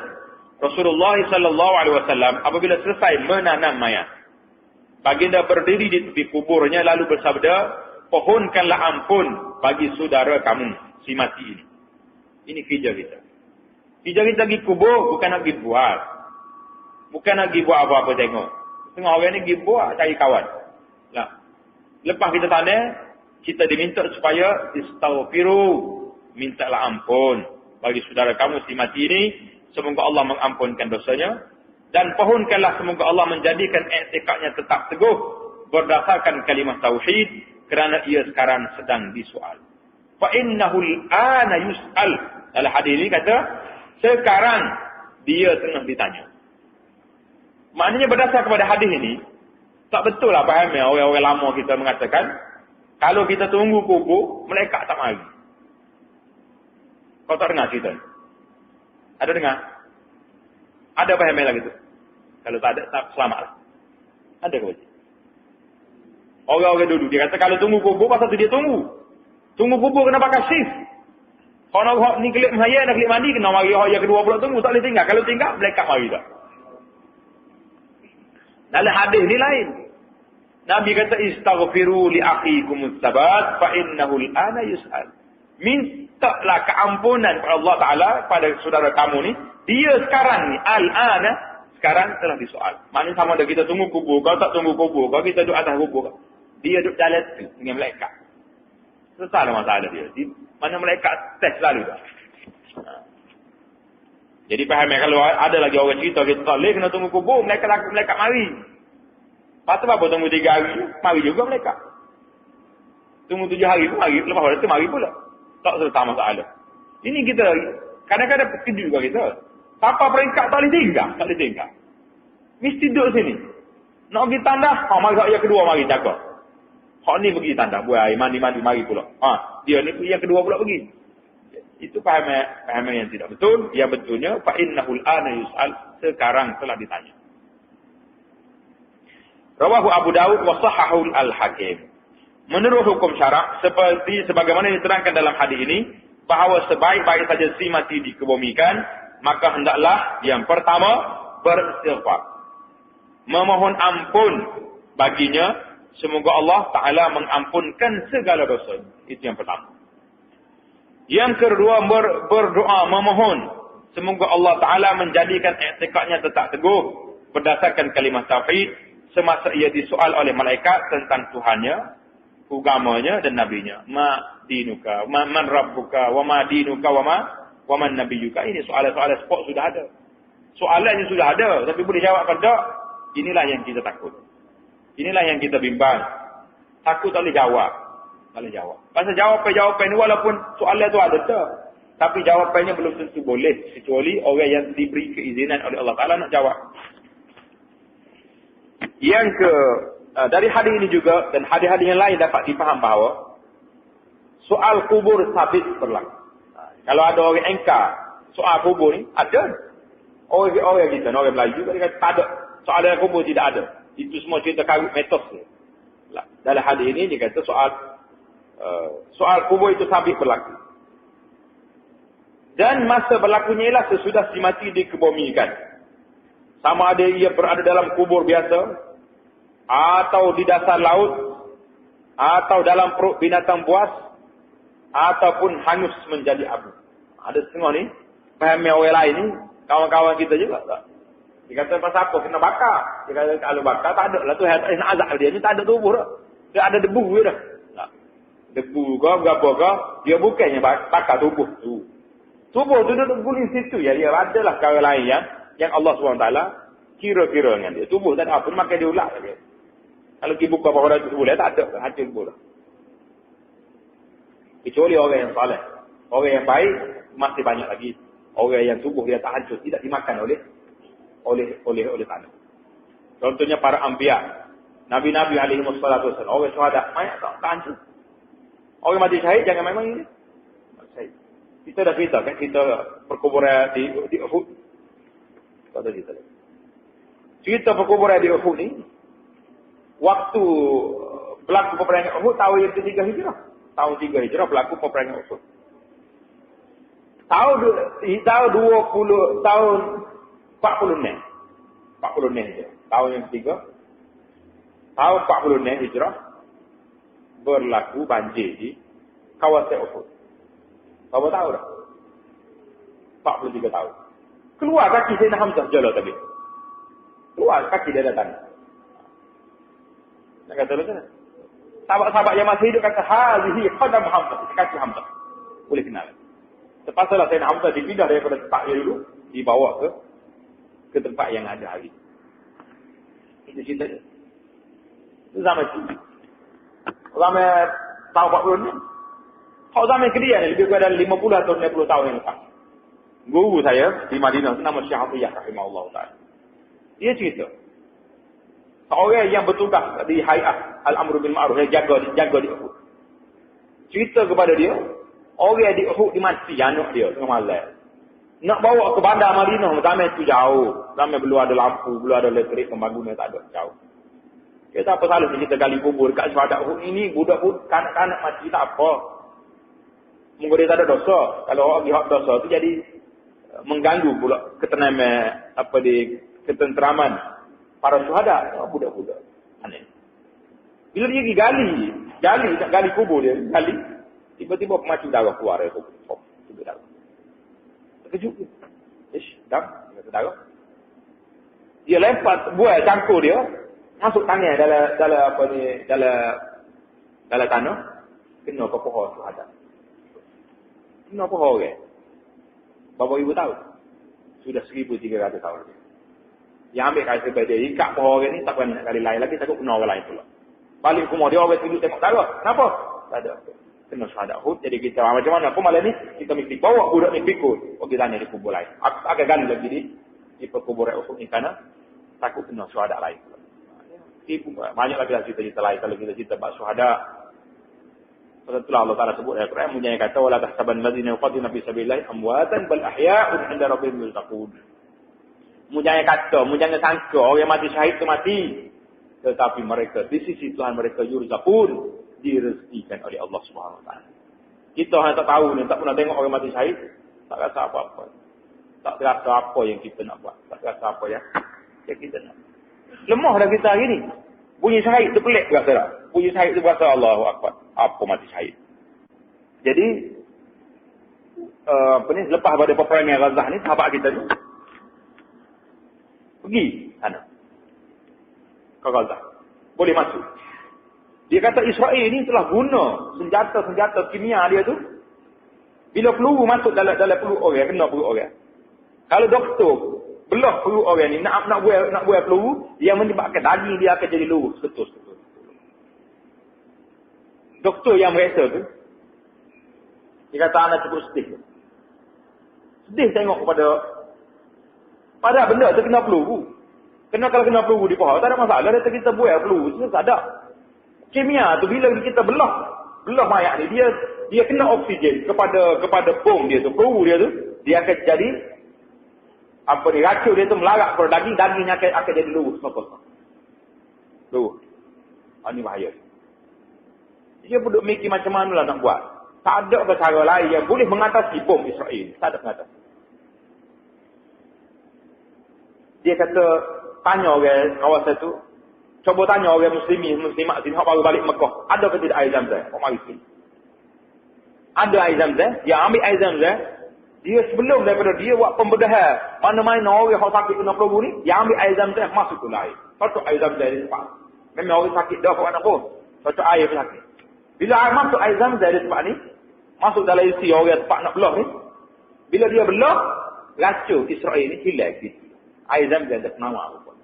Rasulullah sallallahu alaihi wasallam apabila selesai menanam mayat, baginda berdiri di tepi kuburnya lalu bersabda, "Pohonkanlah ampun bagi saudara kamu si mati ini." Ini kerja kita. Kerja kita pergi kubur bukan nak pergi buat. Bukan nak pergi buat apa-apa tengok. Tengok orang ni pergi buat cari kawan. Lah. Lepas kita tanya, kita diminta supaya istaghfiru, mintalah ampun bagi saudara kamu si mati ini, semoga Allah mengampunkan dosanya, dan pohonkanlah semoga Allah menjadikan i'tikadnya tetap teguh berdasarkan kalimah tauhid, kerana ia sekarang sedang disoal. Fa innahu al-ana yus'al. Dalam hadis ini kata, sekarang dia tengah ditanya. Maknanya berdasar kepada hadis ini, tak betul lah faham ya orang-orang lama kita mengatakan, kalau kita tunggu kubur, malaikat tak mari. Kau tak dengar cerita? Ada dengar? Ada faham lagi tu? Kalau tak ada, tak selamatlah. Ada ke wajib? Orang-orang dulu, dia kata kalau tunggu kubur, pasal tu dia tunggu. Tunggu kubur kena pakai shift. Kalau nak ni kelip saya, nak kelip mandi, kena mari yang kedua pula tunggu. Tak boleh tinggal. Kalau tinggal, malaikat mari tak. Dalam hadis ni lain. Nabi kata, istaghfiru li akhikum sabat, fa innahu al-ana yus'al. Mintalah keampunan kepada Allah Ta'ala pada saudara kamu ni. Dia sekarang ni, al-ana, sekarang telah disoal. Maknanya sama ada kita tunggu kubur. Kalau tak tunggu kubur, kalau kita duduk atas kubur, dia duduk jalan tu dengan malaikat. Selesai masalah dia. Mana malaikat test selalu dah. Jadi faham ya, kalau ada lagi orang cerita kita tak boleh kena tunggu kubur, malaikat mari. Pasal apa tunggu 3 hari, mari juga malaikat. Tunggu 7 hari pun mari, lepas tu mari pula. Tak selesai masalah. Ini kita kadang-kadang terkejut juga kita. Siapa peringkat tak boleh tinggal. Mesti duduk sini. Nak pergi tandas, mari yang kedua mari jaga. Hak ni pergi tandas, buat air, mandi mari pula. Dia ni yang kedua pula pergi. Itu faham yang tidak betul. Yang betulnya, fa innahul ana yus'al, sekarang telah ditanya. Rawahu Abu Dawud wa sahhahu al-Hakim. Menurut hukum syarak, seperti sebagaimana diterangkan dalam hadis ini, bahawa sebaik-baik saja si mati dikebumikan, maka hendaklah yang pertama beristighfar, memohon ampun baginya, semoga Allah Ta'ala mengampunkan segala dosa. Itu yang pertama. Yang kedua, berdoa, memohon, semoga Allah Ta'ala menjadikan i'tikadnya tetap teguh berdasarkan kalimah tauhid semasa ia disoal oleh malaikat tentang Tuhannya, agamanya dan nabinya. Ma dinuka, man rabbuka, wa ma dinuka, wa man nabiyuka. Ini soalan-soalan sport sudah ada. Soalannya sudah ada, tapi boleh jawab atau tak? Inilah yang kita takut. Inilah yang kita bimbang. Takut tak boleh jawab. Tak boleh jawab. Pasal jawapan ni walaupun soalan tu ada tak, tapi jawapannya belum tentu boleh. Kecuali orang yang diberi keizinan oleh Allah Ta'ala nak jawab. Dari hadis ini juga dan hadis-hadis yang lain dapat difaham bahawa soal kubur sabit berlaku. Kalau ada orang engkar soal kubur ni, ada. Orang kita, orang Melayu, dia kata tak ada. Soalan kubur tidak ada. Itu semua cerita karut metos ni. Dalam hadis ini dia kata soal kubur itu sabit berlaku. Dan masa berlakunya ialah sesudah si mati dikebumikan. Sama ada ia berada dalam kubur biasa, atau di dasar laut, atau dalam perut binatang buas, ataupun hangus menjadi abu. Ada setengah ni, faham yang orang lain ni, kawan-kawan kita juga tak? Dia kata pasal apa? Kena bakar. Dia kata kalau bakar tak ada lah tu. Nak azab dia ni tak ada tubuh dah. Dia ada debu je dah. Debu ke, berapa ke, dia bukannya bakar tubuh tu. Tubuh tu duduk guling situ ya. Dia adalah cara lain yang Allah SWT Kira-kira dengan dia. Tubuh tak ada apa, makan dia ulat lagi. Kalau pergi buka pahala itu boleh, tak ada. Hancur boleh. Kecuali orang yang saleh. Orang yang baik, masih banyak lagi. Orang yang tubuh dia tak hancur, tidak dimakan oleh tanah. Contohnya para anbiya. Nabi-Nabi alaihi wassalatu wassalam. Orang syuhada, mayat tak hancur. Orang mati syahid, jangan memang ini. Kita dah cerita kan, kita perkuburan di Uhud. Kata cerita. Cerita perkuburan di Uhud ni, waktu berlaku peperangan Uhud, tahun yang ke-3 Hijrah. Tahun 3 Hijrah berlaku peperangan Uhud. Tahun 40 je. Tahun yang ke-3. Tahun 40 Hijrah berlaku banjir di kawasan Uhud. Berapa tahun dah? 43 tahun. Keluar kaki Sayyidina Hamzah jalan tadi. Keluar kaki dia datang. Nak kata macam mana? Sahabat-sahabat yang masih hidup kata, hazihi qadam Hamzah. Kaki Hamzah. Boleh kenal. Terpaksalah Sayyidina Hamzah dipindah daripada tempat dia dulu, dibawa ke tempat yang ada hari. Itu cerita dia. Itu zaman itu. Zaman tahun 40 ni. Kalau zaman kedua ni, lebih kurang 50 atau 60 tahun yang lepas. Guru saya di Madinah, nama Syekh Hafizah rahimahullah ta'ala. Dia cerita. Seorang yang bertugas di Hayat Al-Amru bil Ma'ruf, yang jaga di Uhud. Cerita kepada dia, orang di Uhud dimati anak dia tengah malam. Nak bawa ke bandar Madinah, zaman itu jauh. Zaman belum ada lampu, belum ada elektrik, pembangunan tak ada, jauh. Kita apa salah kita gali kubur dekat syuhada Uhud ini, budak-budak, kanak-kanak mati tak apa. Mungkin dia tak ada dosa. Kalau orang lihat dosa itu jadi mengganggu pula ketenangan ketenteraman para syuhada. Budak-budak. Aneh. Bila dia pergi gali kubur dia, tiba-tiba pemacu darah keluar dari kubur. Tiba darah. Terkejut dia. Darah. Dia lempar buah cangkul dia, masuk tangan dalam tanah, kena ke pohon syuhada. Kenapa orang? Bapak ibu tahu? Sudah 1,300 tahun. Yang ambil kain sebaik dia, ikat pohon orang ni, tak pernah nak kali lain lagi, takut kena orang lain pula. Balik rumah dia, orang tunduk tengok darah. Kenapa? Tak ada. Kena syuhada Uhud. Jadi kita, macam mana pun malam ni, kita mesti bawa budak ni pikul. Pergi tanya di kubur lain. Agak gali lagi di perkuburan Uhud ni, kerana takut kena syuhada lain pula. Banyak lagi cerita-cerita lain. Kalau kita cerita bab syuhada, itulah Allah Ta'ala sebut dalam Al-Quran, Mujahid kata, wala tahsaban allazina yuqatiluna fi sabilillah amwatan bal ahya'un 'inda rabbihim yurzaqun. Mujahid kata, jangan sangka orang yang mati syahid itu mati, tetapi mereka di sisi Tuhan mereka yurzaqun, direzekikan oleh Allah Subhanahu Wa Ta'ala. Kita hanya tak tahu ni, tak pernah tengok orang mati syahid, tak rasa apa-apa. Tak rasa apa yang kita nak buat, tak rasa apa yang kita nak. Lemah dah kita hari ni. Bunyi syahid tu pelik berasa tak? Bunyi syahid tu berasa Allahu Akbar. Apa mati syahid? Jadi, selepas pada peperangan Gaza ni, sahabat kita ni, pergi sana. Ke Gaza. Boleh masuk. Dia kata Israel ni telah guna senjata-senjata kimia dia tu. Bila peluru masuk dalam peluru orang, kena peluru orang. Kalau doktor belah peluru orang ni, nak buat peluru, yang menyebabkan daging dia akan jadi lurus. Betul. Doktor yang mereka tu, dia kata anak cukup sedih. Sedih tengok pada benda tu kena peluru. Kalau kena peluru di paha, tak ada masalah. Dia kita buat peluru, itu tak ada. Kimia tu bila kita belah mayat ni, dia kena oksigen kepada bom dia tu, peluru dia tu, dia akan jadi racun dia tu melarak pada dagingnya akan jadi lurus. Lurus. Ini bahaya. Dia pun duk mikir macam mana lah nak buat. Tak ada cara lain yang boleh mengatasi bom Israel. Tak ada mengatasi. Dia kata, tanya orang kawasan tu, cuba tanya orang muslimat sini, hak baru balik Mekah, ada ke tidak air Zamzam? Kau mari sini. Ada air Zamzam, dia ambil air Zamzam, dia sebelum daripada dia buat pembedahan, mana-mana orang yang sakit kena peluru ni, dia ambil air Zamzam, masuk ke air. Satu air Zamzam di tempat. Memang orang sakit dah kat mana pun. Satu air pun sakit. Bila air masuk air Zamzam di tempat ni, masuk dalam isi orang tempat nak belah ni, bila dia belah, racun Israel ni hilang sikit. Air Zam-Zam tak penawar pun.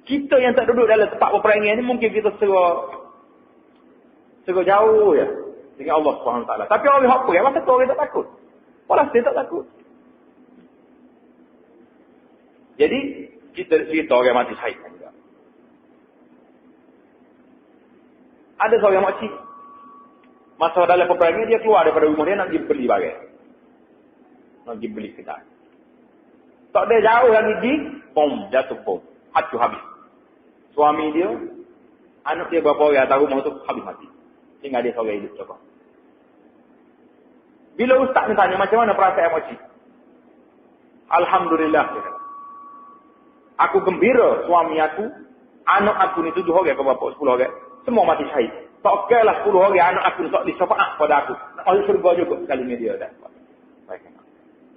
Kita yang tak duduk dalam tempat peperangan ni mungkin kita serah jauh ya dengan Allah SWT. Tapi orang hak perang, masa tu orang tak takut. Palestin tak takut. Jadi, kita cerita orang mati syahid juga. Ada seorang makcik. Masa dalam peperangan, dia keluar daripada rumah dia nak pergi beli barang. Nak pergi beli kedai. Tak ada jauh lagi pergi, bom, jatuh bom. Hancur habis. Suami dia, anak dia berapa orang atas rumah tu, habis mati. Tinggal dia seorang hidup coba. Bila ustaz ni tanya macam mana perasaan makcik? Alhamdulillah. Aku gembira suami aku, anak aku ni 7 orang ke berapa? 10 orang. Semua mati syahid. Tak kira lah 10 orang anak aku ni tak disyafaat pada aku. Nak masuk syurga juga sekali ni dia.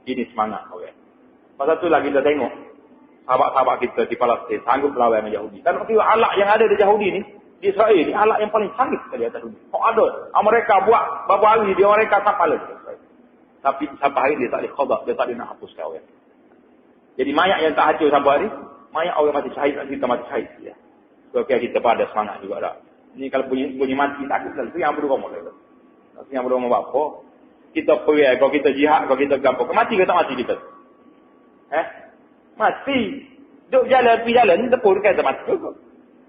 Ini semangat orang. Masa tu lagi kita tengok sahabat-sahabat kita di Palestin sanggup melawan dengan Yahudi. Dan waktu alat yang ada di Yahudi ni, di Israel ni, alat yang paling canggih sekali atas dunia. Kok ada? Mereka buat beberapa hari dia mereka sampai lagi. Tapi sampai hari dia tak boleh khabar, dia tak boleh nak hapus kau. Jadi mayat yang tak hancur sampai hari, mayat orang mati syahid, kita mati syahid. Ya. So, kita pada semangat juga dah. Ini kalau bunyi mati, takut lah. Itu yang berumah. Itu yang berumah apa? Kita pergi, kalau kita jihad, kalau kita gampang. Mati ke tak mati kita? Mati. Duk jalan, pergi jalan, ni tepur kata mati juga.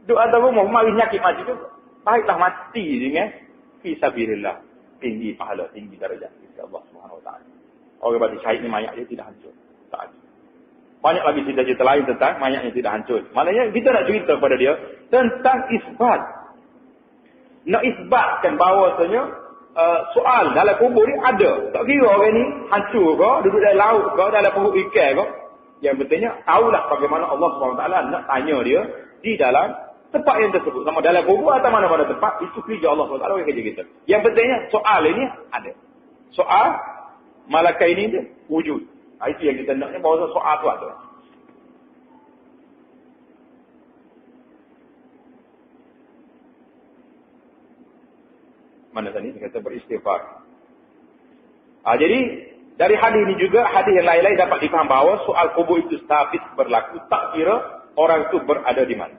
Duk atas rumah, mari nyakit mati juga. Baiklah mati dengan fisabilillah. Tinggi pahala, tinggi darjah. Allah SWT. Orang mati syahid ni mayat dia tidak hancur. Tak hancur. Banyak lagi cerita-cerita lain tentang mayat yang tidak hancur. Maknanya kita nak cerita kepada dia tentang isbat. Nak isbatkan bahawasanya soal dalam kubur ni ada. Tak kira orang ni hancur ke, duduk dalam laut ke, dalam perut ikan ke. Yang pentingnya tahulah bagaimana Allah SWT nak tanya dia di dalam tempat yang tersebut. Sama dalam kubur atau mana-mana tempat, itu kerja Allah SWT yang kerja kita. Yang pentingnya soal ini ada. Soal malaikat ini dia wujud. Itu yang kita naknya bahawa soal tu ada. Mana tadi? Dia kata beristighfar. Jadi, dari hadis ini juga, hadis yang lain-lain dapat difaham bahawa soal kubur itu sabit berlaku. Tak kira orang itu berada di mana.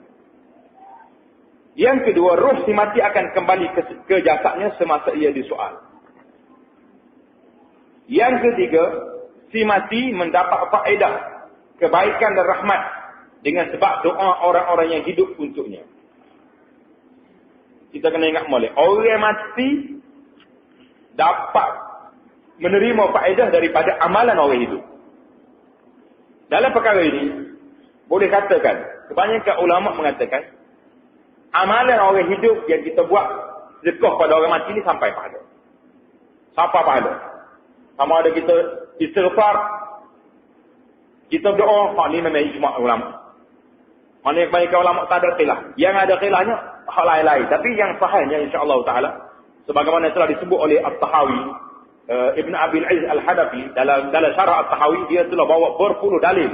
Yang kedua, roh si mati akan kembali ke jasadnya semasa ia disoal. Yang ketiga, si mati mendapat faedah, kebaikan dan rahmat dengan sebab doa orang-orang yang hidup untuknya. Kita kena ingat molek. Orang mati dapat menerima faedah daripada amalan orang hidup. Dalam perkara ini, boleh katakan, kebanyakan ulama mengatakan, amalan orang hidup yang kita buat sedekah pada orang mati ni sampai pahala. Sampai pahala. Sama ada kita istighfar, kita berdoa, ni memang ijma' ulama. Mana yang kebanyakan ulama tak ada khilaf. Yang ada khilafnya, hal lain-lain. Tapi yang sahihnya insya-Allah Ta'ala, sebagaimana telah disebut oleh At-Tahawi, Ibn Abil Izz Al-Hadafi, dalam syarah At-Tahawi, dia telah bawa berpuluh dalil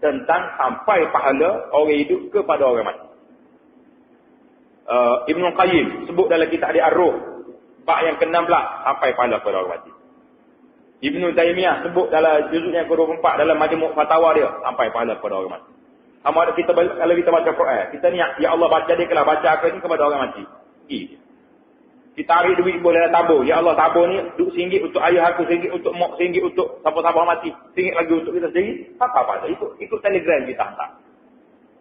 tentang sampai pahala orang hidup kepada orang mati. Ibn Qayyim sebut dalam kitab Ar-Ruh, bab yang ke-16, sampai pahala kepada orang mati. Ibn Taymiyah sebut dalam juzuk yang ke-24 dalam Majmu' Fatawa dia, sampai pahala kepada orang mati. Sama ada kita, kalau kita baca Quran, kita niat, ya Allah baca dia kelah baca aku ni kepada orang mati. Kita tarik duit boleh tabur. Ya Allah tabur ni RM1 untuk ayah aku, RM1 untuk mak, RM1 untuk siapa-siapa mati, RM1 lagi untuk kita sendiri. Apa-apa. Ikut telegram kita hantar.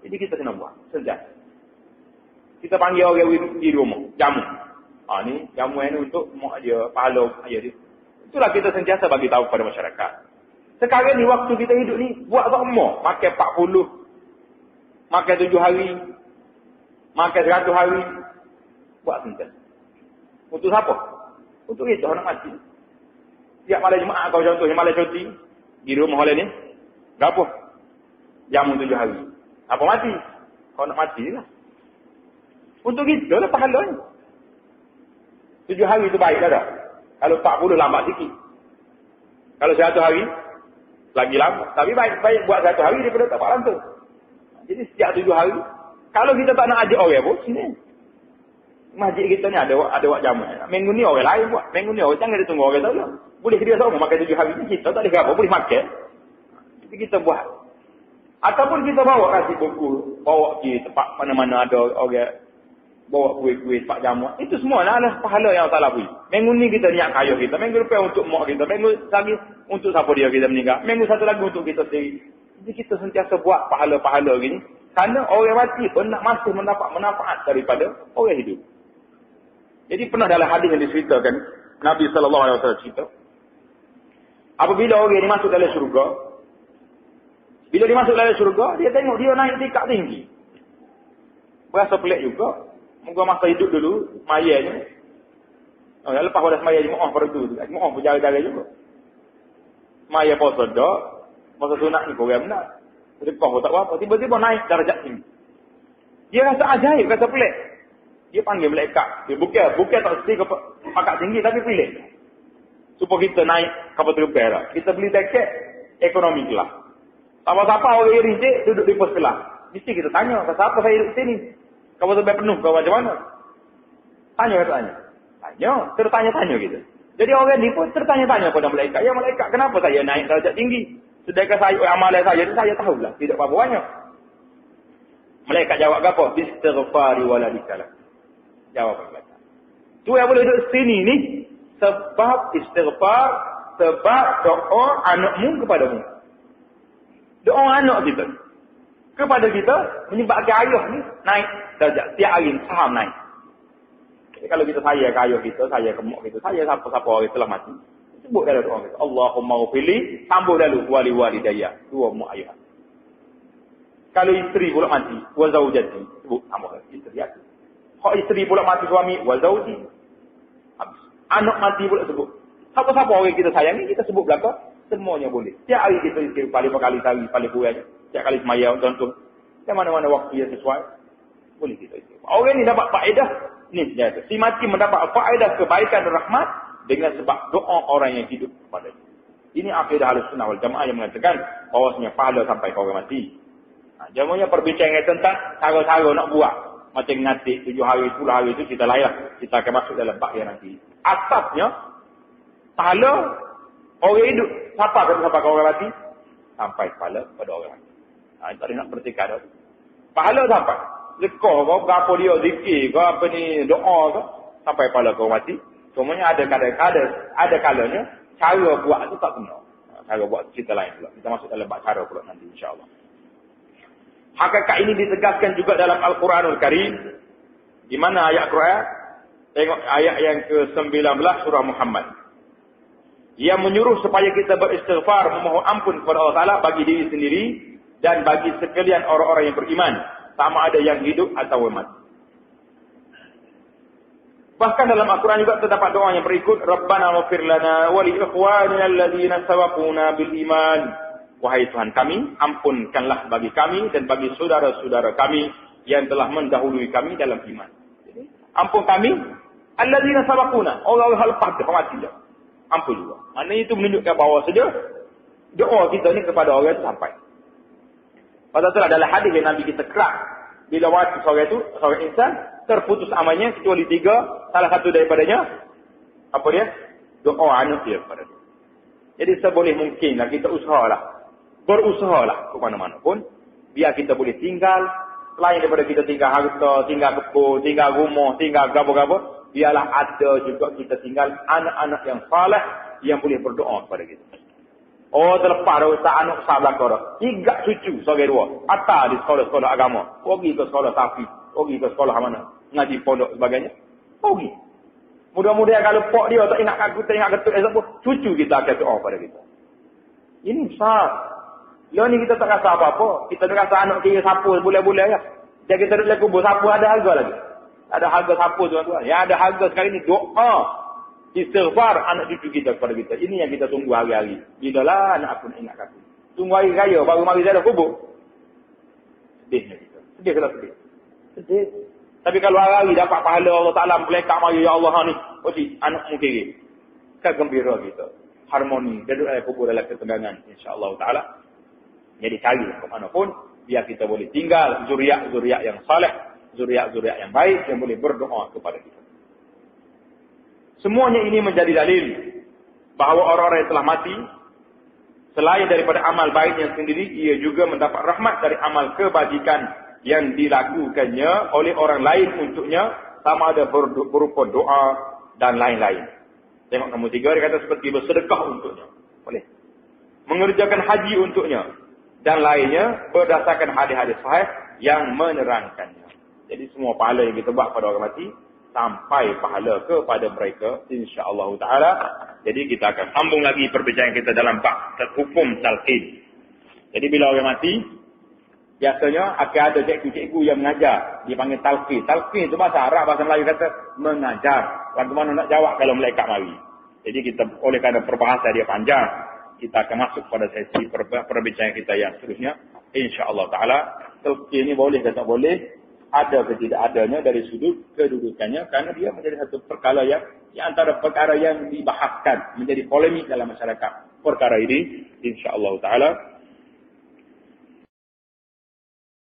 Jadi kita kena buat. Sentiasa. Kita panggil orang di rumah. Jamu. Ni jamu ni untuk mak dia, pahala ayah dia. Itulah kita sentiasa bagi tahu kepada masyarakat. Sekarang ni waktu kita hidup ni, buat semua. Makan 40. Makan 7 hari. Makan 100 hari. Buat sentiasa. Untuk siapa? Untuk kita, orang mati. Tiap malam Jumaat, kalau contohnya malam cuti, di rumah oleh ni, berapa? Jamu 7 hari. Apa mati? Kau nak mati je lah. Untuk kita lah pahalanya. 7 hari tu baik dah. Kalau 40 lambat sikit. Kalau 100 hari, lagi lama. Tapi baik buat 1 hari daripada tak pahala tu. Jadi setiap 7 hari, kalau kita tak nak ajak orang pun, sini. Masjid kita ni ada buat jamu. Minggu ni orang lain buat. Minggu ni orang jangan dia tunggu orang tahu. Boleh dia sama makan 7 hari ni. Kita tak boleh apa. Boleh makan. Jadi kita buat. Ataupun kita bawa kasih buku, bawa pergi tempat mana-mana ada orang bawa kuih-kuih tempat jamuan. Itu semua adalah pahala yang Allah beri. Minggu ni kita niat kaya kita, minggu depan untuk mak kita, minggu lagi untuk siapa dia kita meninggal, minggu satu lagi untuk kita sendiri. Jadi kita sentiasa buat pahala-pahala gini. Kerana orang mati pun nak masih mendapat manfaat daripada orang hidup. Jadi pernah dalam hadis yang diceritakan, Nabi SAW cerita, apabila orang ini masuk dalam syurga, bila dia masuk dalam syurga, dia tengok dia naik tingkat tinggi. Berasa pelik juga. Moga masa hidup dulu, mayanya. Lepas pada semaya Jumaat pada tu, Jumaat pun jaga-jaga juga. Maya puasa dah, masa sunat ni korang benar. Sedekah pun tak apa, tiba-tiba naik darjat tinggi. Dia rasa ajaib, rasa pelik. Dia panggil malaikat. Dia bukan tak mesti ke pakat tinggi, tapi pilih. Supaya kita naik kapal terbang lah. Kita beli tiket ekonomi kelas. Siapa-siapa orang yang rintik duduk di pos kelas. Mesti kita tanya, siapa saya duduk sini? Kapal terbang penuh, kau macam mana? Tanya. Tertanya-tanya kita. Jadi orang ni pun tertanya-tanya kepada malaikat. Ya malaikat, kenapa saya naik darjat tinggi? Sedangkan saya, amalan saya tahulah. Tidak apa-apa banyak. Malaikat jawab apa? Istighfari waladikalah. Jawab malaikat. Tu yang boleh duduk sini ni, sebab istighfar, sebab doa anakmu kepadamu. Doa anak kita kepada kita menyebabkan ayah ni naik darjat. Tiap hari saham naik. Jadi kalau kita saya ke ayah kita, saya ke mak kita, saya siapa-siapa orang telah mati, sebut dalam doa kita, Allahumma ghfirli, sambung dalu wali daya, dua mak ayah. Kalau isteri pula mati, wa zaujati, sebut sambung isteri aku. Kalau isteri pula mati suami, wa zauji. Habis. Anak mati pula sebut. Siapa-siapa orang kita sayangi, kita sebut belakang. Semuanya boleh. Setiap hari kita isteri paling berkali sehari, paling kurang. Setiap kali semaya, contoh. Yang mana-mana waktu yang sesuai, boleh kita isteri. Orang ni dapat faedah, ni senjata. Si mati mendapat faedah kebaikan dan rahmat dengan sebab doa orang yang hidup kepada dia. Ini akidah Ahlussunnah wal Jamaah yang mengatakan bahawasanya pahala sampai ke orang mati. Jamunya perbincangan tentang cara-cara nak buat. Macam ngatik 7 hari, 10 hari itu kita layak. Kita akan masuk dalam bab yang nanti. Asasnya, pahala orang hidup. Sampai ke orang mati? Sampai pahala pada orang mati. Itu ada nak bertikad. Pahala sampai. Lekor ke, berapa dia zikir ke, apa ni, doa ke, sampai pahala ke orang mati. Semuanya ada kalanya, cara buat tu tak kena. Cara buat cerita lain pula. Kita masuk dalam bab cara pula nanti insyaAllah. Hakikat ini ditegaskan juga dalam Al-Quranul Karim. Di mana ayat Quran? Tengok ayat yang ke-19 surah Muhammad. Yang menyuruh supaya kita beristighfar, memohon ampun kepada Allah Ta'ala bagi diri sendiri dan bagi sekalian orang-orang yang beriman. Sama ada yang hidup atau mati. Bahkan dalam Al-Quran juga terdapat doa yang berikut. Rabbana maghfir lana wa li ikhwanina alladhina sabaquna bil iman. Wahai Tuhan kami, ampunkanlah bagi kami dan bagi saudara-saudara kami yang telah mendahului kami dalam iman. Jadi, ampun kami, alladzina sabaquna, orang-orang lepas dia, mati dia. Ampun juga. Maknanya itu menunjukkan bahawa saja doa kita ni kepada orang itu sampai. Pasal itulah dalam hadis yang Nabi kita kerak, bila mati seorang insan, terputus amalnya kecuali 3, salah satu daripadanya, apa dia? Doa anak dia kepada dia. Jadi seboleh mungkinlah kita berusahalah ke mana-mana pun, biar kita boleh tinggal, selain daripada kita tinggal harta, tinggal kebun, tinggal rumah, tinggal gabo-gabo, biarlah ada juga kita tinggal anak-anak yang saleh yang boleh berdoa kepada kita. Oh, terlepas dah ustaz anak sahabat kau dah. 3 cucu, sebagai 2. Atas di sekolah-sekolah agama. Pergi ke sekolah tafi, pergi ke sekolah mana, ngaji pondok sebagainya. Pergi. Mudah-mudahan kalau pok dia tak ingat aku, tak ingat ketuk esok pun, cucu kita akan doa pada kita. Ini besar. Lalu ni kita tak rasa apa-apa. Kita tak rasa anak kira sapu boleh-boleh ya. Jadi kita duduk kubur sapu ada harga lagi. Ada harga sapu tuan-tuan. Yang ada harga sekali ni doa. Istighfar anak cucu kita kepada kita. Ini yang kita tunggu hari-hari. Bila lah anak aku nak ingat aku. Tunggu hari raya baru mari saya dah kubur. Sedihnya kita. Sedih ke tak sedih? Sedih. Tapi kalau hari-hari dapat pahala Allah Ta'ala melekat mari ya Allah ni. Okey, anakmu kiri. Kan gembira kita. Harmoni. Duduk dalam kubur dalam ketegangan. InsyaAllah Ta'ala. Jadi cari ke mana pun, biar kita boleh tinggal zuriat-zuriat yang saleh, zuriat-zuriat yang baik, yang boleh berdoa kepada kita. Semuanya ini menjadi dalil bahawa orang-orang yang telah mati, Selain daripada amal baiknya sendiri, ia juga mendapat rahmat dari amal kebajikan yang dilakukannya oleh orang lain untuknya, sama ada berupa doa dan lain-lain. Tengok nombor 3, dia kata seperti bersedekah untuknya. Boleh. Mengerjakan haji untuknya. Dan lainnya berdasarkan hadis-hadis sahih yang menerangkannya. Jadi semua pahala yang kita buat pada orang mati, sampai pahala kepada mereka, insya-Allah Ta'ala. Jadi kita akan sambung lagi perbincangan kita dalam bab hukum talqin. Jadi bila orang mati, biasanya akan ada cikgu-cikgu yang mengajar. Dipanggil talqin. Talqin itu bahasa Arab, bahasa Melayu kata mengajar. Bagaimana nak jawab kalau malaikat mari. Jadi kita, oleh kerana perbahasa dia panjang, kita akan masuk pada sesi perbincangan kita yang seterusnya. InsyaAllah Ta'ala. Talqin ini boleh atau tak boleh, ada ke tidak adanya dari sudut kedudukannya, kerana dia menjadi satu perkara yang antara perkara yang dibahaskan, menjadi polemik dalam masyarakat. Perkara ini, insya-Allah Ta'ala,